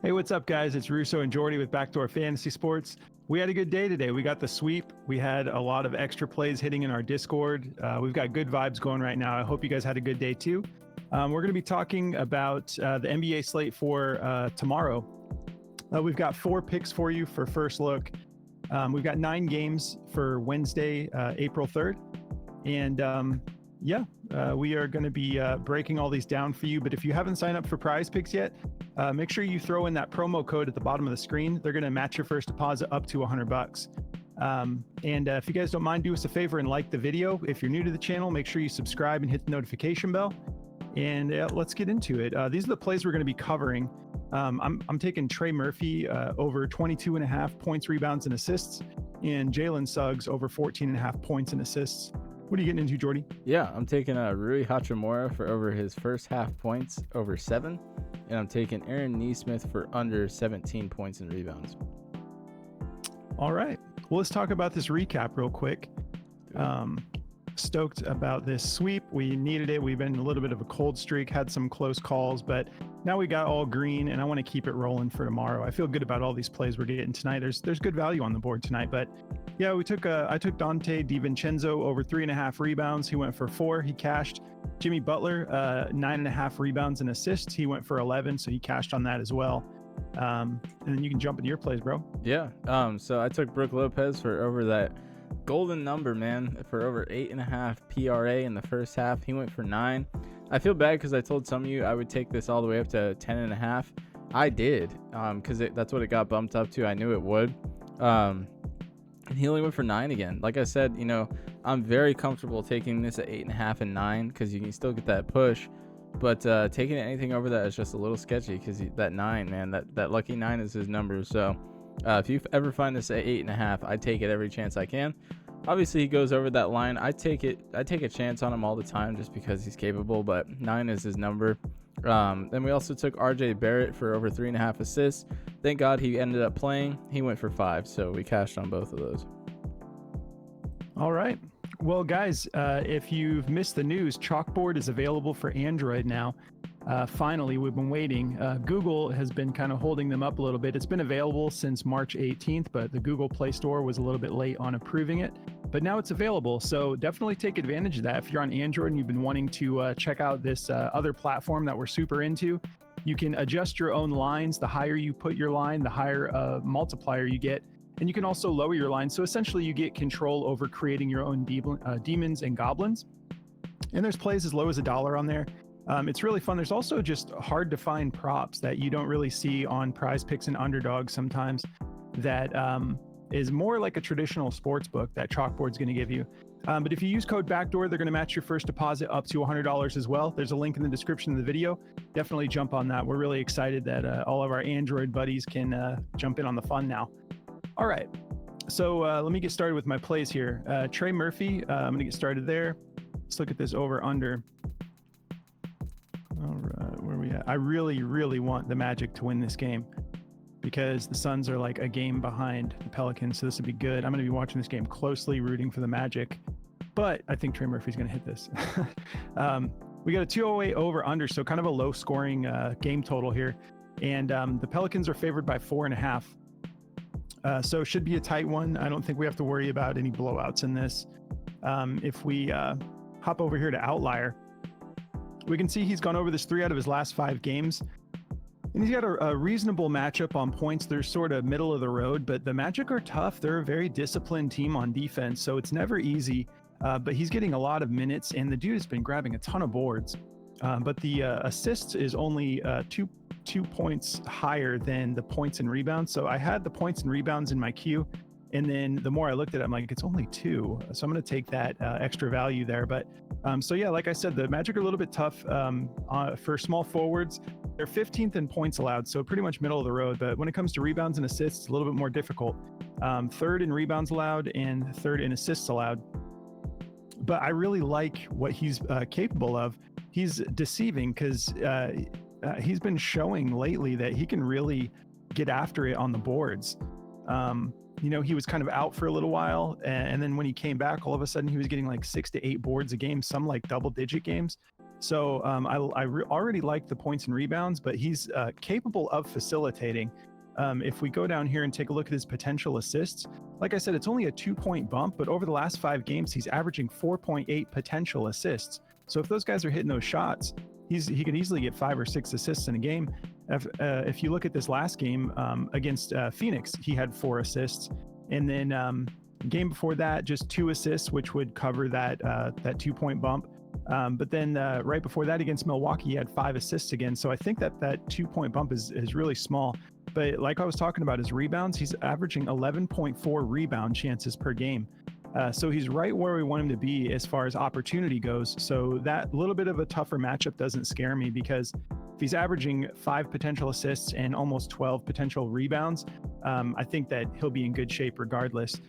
Hey, what's up, guys? It's Russo and Jordy with Backdoor Fantasy Sports. We had a good day today. We got the sweep. We had a lot of extra plays hitting in our Discord. We've got good vibes going right now. I hope you guys had a good day too. We're going to be talking about the NBA slate for tomorrow. We've got 4 picks for you for first look. We've got 9 games for Wednesday, April 3rd. And we are going to be breaking all these down for you. But if you haven't signed up for Prize Picks yet, make sure you throw in that promo code at the bottom of the screen. They're going to match your first deposit up to $100. If you guys don't mind, do us a favor and like the video. If you're new to the channel, make sure you subscribe and hit the notification bell. And let's get into it. These are the plays we're going to be covering. I'm taking Trey Murphy over 22.5 points, rebounds, and assists, and Jaylen Suggs over 14.5 points and assists. What are you getting into, Jordy? Yeah, I'm taking Rui Hachimura for over his first half points, over 7. And I'm taking Nesmith for under 17 points and rebounds. All right. Well, let's talk about this recap real quick. Stoked about this sweep. We needed it. We've been a little bit of a cold streak, had some close calls, but now we got all green, and I want to keep it rolling for tomorrow. I feel good about all these plays we're getting tonight. There's good value on the board tonight, but yeah, I took Dante DiVincenzo over 3.5 rebounds. He went for 4. He cashed. Jimmy Butler, 9.5 rebounds and assists. He went for 11, so he cashed on that as well. And then you can jump into your plays, bro. Yeah. So I took Brook Lopez for over that golden number, man, for over 8.5 PRA in the first half. He went for 9. I feel bad because I told some of you I would take this all the way up to 10.5. I did, because that's what it got bumped up to. I knew it would. And he only went for 9 again. Like I said, I'm very comfortable taking this at 8.5 and 9 because you can still get that push. But taking anything over that is just a little sketchy because that 9, man, that lucky 9 is his number. So if you ever find this at 8.5, I take it every chance I can. Obviously, he goes over that line. I take a chance on him all the time just because he's capable, but 9 is his number. Then we also took RJ Barrett for over 3.5 assists. Thank God he ended up playing. He went for 5, so we cashed on both of those. All right. Well, guys, if you've missed the news, Chalkboard is available for Android now. Finally, we've been waiting. Google has been kind of holding them up a little bit. It's been available since March 18th, but the Google Play Store was a little bit late on approving it. But now it's available, so definitely take advantage of that. If you're on Android and you've been wanting to check out this other platform that we're super into, you can adjust your own lines. The higher you put your line, the higher multiplier you get. And you can also lower your line. So essentially, you get control over creating your own demons and goblins. And there's plays as low as $1 on there. It's really fun. There's also just hard to find props that you don't really see on Prize Picks and Underdog sometimes that is more like a traditional sports book that Chalkboard's going to give you. But if you use code BACKDOOR, they're going to match your first deposit up to $100 as well. There's a link in the description of the video. Definitely jump on that. We're really excited that all of our Android buddies can jump in on the fun now. All right. So let me get started with my plays here. Trey Murphy, I'm going to get started there. Let's look at this over-under. All right, where are we at? I really, really want the Magic to win this game because the Suns are like a game behind the Pelicans, so this would be good. I'm going to be watching this game closely, rooting for the Magic, but I think Trey Murphy's going to hit this. We got a 208 over-under, so kind of a low-scoring game total here, and the Pelicans are favored by 4.5. So it should be a tight one. I don't think we have to worry about any blowouts in this. If we hop over here to Outlier, we can see he's gone over this 3 out of his last 5 games. And he's got a reasonable matchup on points. They're sort of middle of the road, but the Magic are tough. They're a very disciplined team on defense, so it's never easy. But he's getting a lot of minutes, and the dude has been grabbing a ton of boards. But the assists is only 2 points higher than the points and rebounds. So I had the points and rebounds in my queue, and then the more I looked at it, I'm like, it's only 2. So I'm going to take that extra value there. But so yeah, like I said, the Magic are a little bit tough for small forwards. They're 15th in points allowed, so pretty much middle of the road. But when it comes to rebounds and assists, it's a little bit more difficult. 3rd in rebounds allowed and 3rd in assists allowed. But I really like what he's capable of. He's deceiving because he's been showing lately that he can really get after it on the boards. He was kind of out for a little while, and then when he came back, all of a sudden he was getting like 6 to 8 boards a game, some like double-digit games. So already like the points and rebounds, but he's capable of facilitating. If we go down here and take a look at his potential assists, like I said, it's only a 2-point bump, but over the last 5 games, he's averaging 4.8 potential assists. So if those guys are hitting those shots, he could easily get 5 or 6 assists in a game. If you look at this last game against Phoenix, he had 4 assists, and then game before that, just 2 assists, which would cover that 2-point bump. But then right before that against Milwaukee, he had 5 assists again. So I think that 2-point bump is really small. But like I was talking about his rebounds, he's averaging 11.4 rebound chances per game. So he's right where we want him to be as far as opportunity goes. So that little bit of a tougher matchup doesn't scare me, because if he's averaging 5 potential assists and almost 12 potential rebounds, I think that he'll be in good shape regardless.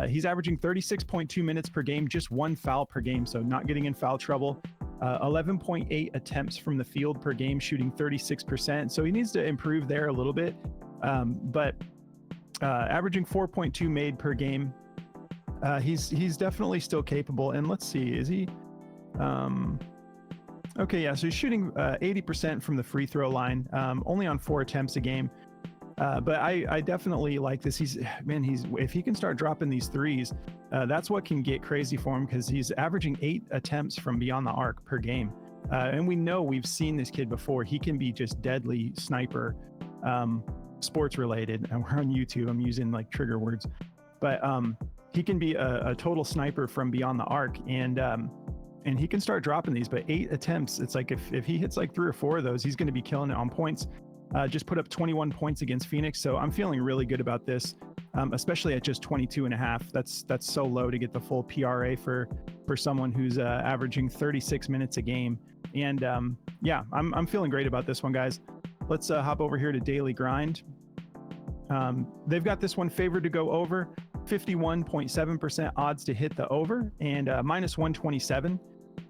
He's averaging 36.2 minutes per game, just 1 foul per game, so not getting in foul trouble. 11.8 attempts from the field per game, shooting 36%. So he needs to improve there a little bit, but averaging 4.2 made per game. He's definitely still capable. And let's see, is he? Okay, yeah. So he's shooting 80% from the free throw line, only on 4 attempts a game. But I definitely like this. If he can start dropping these threes, that's what can get crazy for him, because he's averaging 8 attempts from beyond the arc per game. And we've seen this kid before. He can be just deadly sniper, sports related. And we're on YouTube. I'm using like trigger words, but he can be a total sniper from beyond the arc, and he can start dropping these. But 8 attempts, it's like if he hits like 3 or 4 of those, he's going to be killing it on points. Just put up 21 points against Phoenix. So I'm feeling really good about this, especially at just 22.5. That's so low to get the full PRA for someone who's averaging 36 minutes a game. And yeah, I'm feeling great about this one, guys. Let's hop over here to Daily Grind. They've got this one favored to go over, 51.7% odds to hit the over, and minus 127.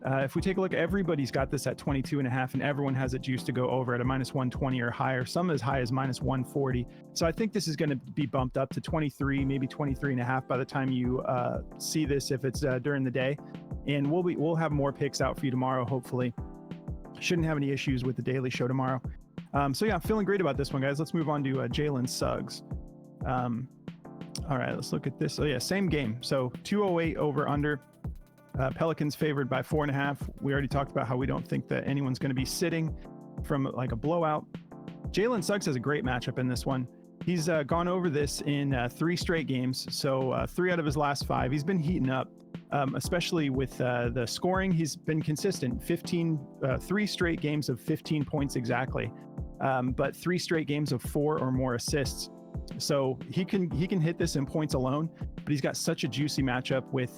If we take a look, everybody's got this at 22.5, and everyone has it juiced to go over at a minus 120 or higher, some as high as minus 140. So I think this is going to be bumped up to 23, maybe 23.5 by the time you see this, if it's during the day. And we'll have more picks out for you tomorrow, hopefully. Shouldn't have any issues with the daily show tomorrow. So yeah, I'm feeling great about this one, guys. Let's move on to Jaylen Suggs. All right, let's look at this. Oh yeah, same game. So 208 over under. Pelicans favored by 4.5. We already talked about how we don't think that anyone's going to be sitting from like a blowout. Jaylen Suggs has a great matchup in this one. He's gone over this in 3 straight games. So 3 out of his last 5. He's been heating up, especially with the scoring. He's been consistent. 3 straight games of 15 points exactly, but 3 straight games of 4 or more assists. So he can hit this in points alone, but he's got such a juicy matchup with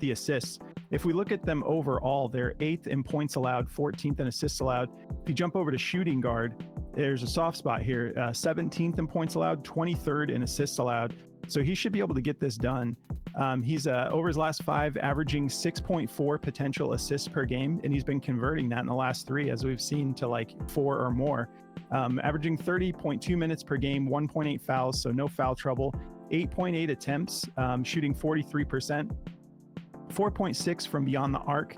the assists. If we look at them overall, they're 8th in points allowed, 14th in assists allowed. If you jump over to shooting guard, there's a soft spot here, 17th in points allowed, 23rd in assists allowed. So he should be able to get this done. He's over his last 5, averaging 6.4 potential assists per game, and he's been converting that in the last 3, as we've seen, to like 4 or more. Averaging 30.2 minutes per game, 1.8 fouls, so no foul trouble, 8.8 attempts, shooting 43%. 4.6 from beyond the arc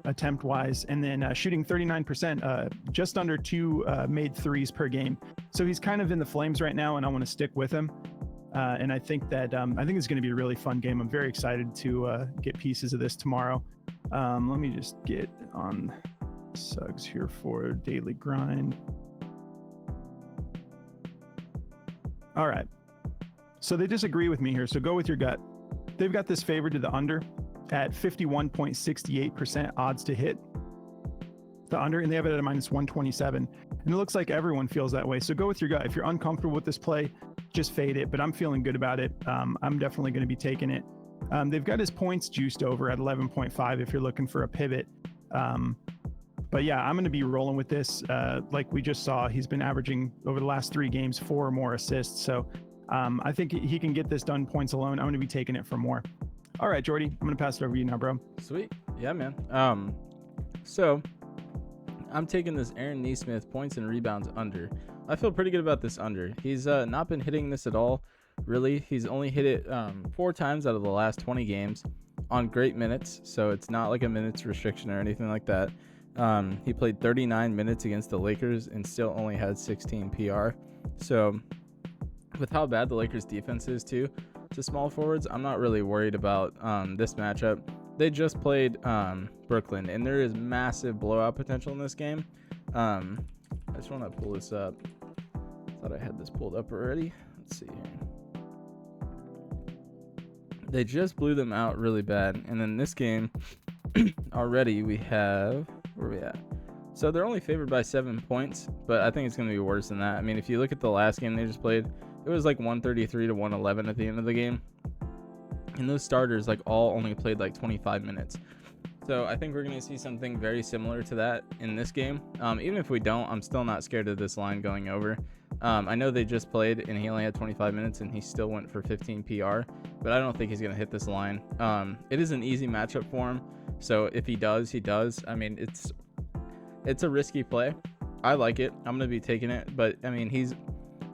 attempt wise, and then shooting 39%, just under 2 made threes per game. So he's kind of in the flames right now, and I want to stick with him. And I think that I think it's going to be a really fun game. I'm very excited to get pieces of this tomorrow. Let me just get on Suggs here for Daily Grind. All right. So they disagree with me here. So go with your gut. They've got this favored to the under at 51.68% odds to hit the under, and they have it at a minus 127. And it looks like everyone feels that way. So go with your gut. If you're uncomfortable with this play, just fade it. But I'm feeling good about it. I'm definitely going to be taking it. They've got his points juiced over at 11.5 if you're looking for a pivot. But yeah, I'm going to be rolling with this. Like we just saw, he's been averaging over the last 3 games 4 or more assists. So I think he can get this done points alone. I'm going to be taking it for more. All right, Jordy, I'm going to pass it over to you now, bro. Sweet. Yeah, man. So I'm taking this Aaron Nesmith points and rebounds under. I feel pretty good about this under. He's not been hitting this at all, really. He's only hit it 4 times out of the last 20 games. on great minutes, so it's not like a minutes restriction or anything like that. He played 39 minutes against the Lakers and still only had 16 PR. So with how bad the Lakers defense is too to small forwards, I'm not really worried about this matchup. They just played Brooklyn, and there is massive blowout potential in this game. I just want to pull this up. Thought I had this pulled up already. Let's see here. They just blew them out really bad. And then this game, already we have, where are we at? So they're only favored by 7 points, but I think it's going to be worse than that. I mean, if you look at the last game they just played, it was like 133 to 111 at the end of the game. And those starters like all only played like 25 minutes. So I think we're going to see something very similar to that in this game. Even if we don't, I'm still not scared of this line going over. I know they just played and he only had 25 minutes and he still went for 15 PR, but I don't think he's going to hit this line. It is an easy matchup for him. So if he does, he does. I mean, it's a risky play. I like it. I'm going to be taking it. But I mean, he's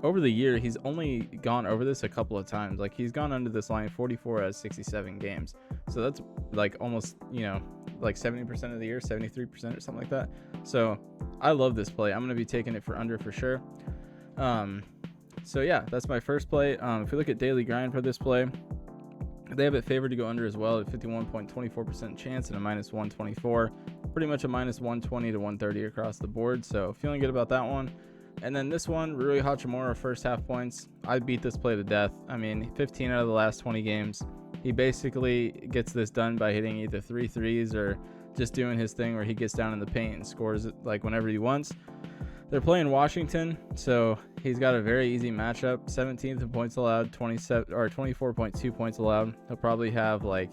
over the year, he's only gone over this a couple of times. Like he's gone under this line 44 out of 67 games. So that's like almost, you know, like 70% of the year, 73% or something like that. So I love this play. I'm going to be taking it for under for sure. So yeah, that's my first play. If we look at daily grind for this play, they have it favored to go under as well at 51.24% chance and a minus 124, pretty much a minus 120 to 130 across the board. So feeling good about that one. And then this one, Rui Hachimura, first half points. I beat this play to death. I mean, 15 out of the last 20 games. He basically gets this done by hitting either 3 threes or just doing his thing where he gets down in the paint and scores it like whenever he wants. They're playing Washington, so he's got a very easy matchup. 17th in points allowed, 27 or 24.2 points allowed. He'll probably have like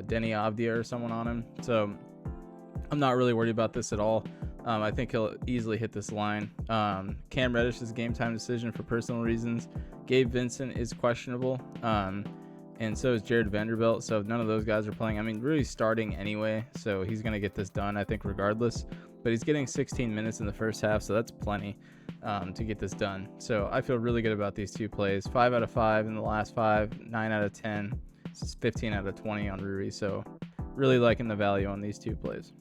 Denny Avdia or someone on him. So I'm not really worried about this at all. I think he'll easily hit this line. Cam Reddish is a game time decision for personal reasons. Gabe Vincent is questionable. And so is Jared Vanderbilt. So none of those guys are playing. I mean, Rui's starting anyway, so he's going to get this done, I think, regardless. But he's getting 16 minutes in the first half, so that's plenty to get this done. So I feel really good about these two plays. 5 out of 5 in the last 5, 9 out of 10, 15 out of 20 on Rui. So really liking the value on these two plays.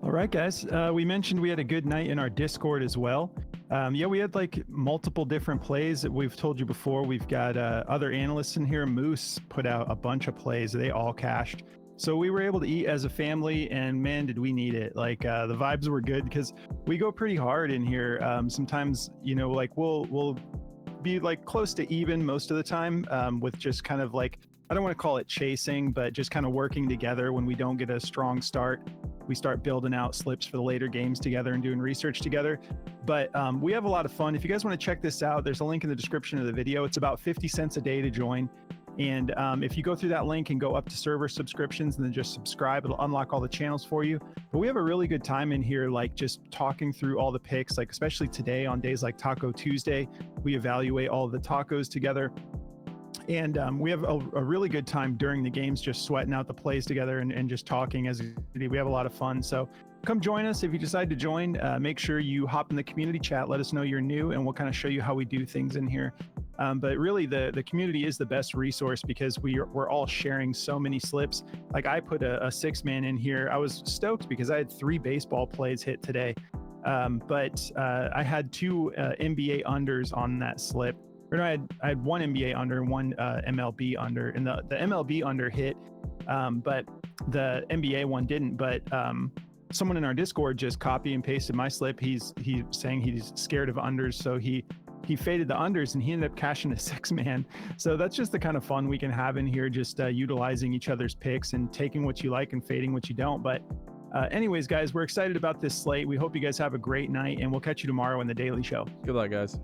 All right, guys. We mentioned we had a good night in our Discord as well. Yeah, we had like multiple different plays that we've told you before. We've got other analysts in here. Moose put out a bunch of plays. They all cashed. So we were able to eat as a family, and man, did we need it. Like the vibes were good because we go pretty hard in here. Sometimes, you know, like we'll be like close to even most of the time with just kind of like, I don't want to call it chasing, but just kind of working together. When we don't get a strong start, we start building out slips for the later games together and doing research together. But we have a lot of fun. If you guys want to check this out, there's a link in the description of the video. It's about 50 cents a day to join. And if you go through that link and go up to server subscriptions and then just subscribe, it'll unlock all the channels for you. But we have a really good time in here, like just talking through all the picks, like especially today on days like Taco Tuesday, we evaluate all of the tacos together. And we have a really good time during the games, just sweating out the plays together and just talking as we have a lot of fun. So come join us. If you decide to join, make sure you hop in the community chat, let us know you're new, and we'll kind of show you how we do things in here. But really the community is the best resource because we're all sharing so many slips. Like I put a 6-man in here. I was stoked because I had 3 baseball plays hit today. But I had 2 NBA unders on that slip. Or no, I had 1 NBA under and 1 MLB under, and the MLB under hit, but the NBA one didn't. But someone in our Discord just copy and pasted my slip. He's saying he's scared of unders, so he faded the unders and he ended up cashing a 6-man. So that's just the kind of fun we can have in here, just utilizing each other's picks and taking what you like and fading what you don't. But anyways, guys, we're excited about this slate. We hope you guys have a great night, and we'll catch you tomorrow in the Daily Show. Good luck, guys.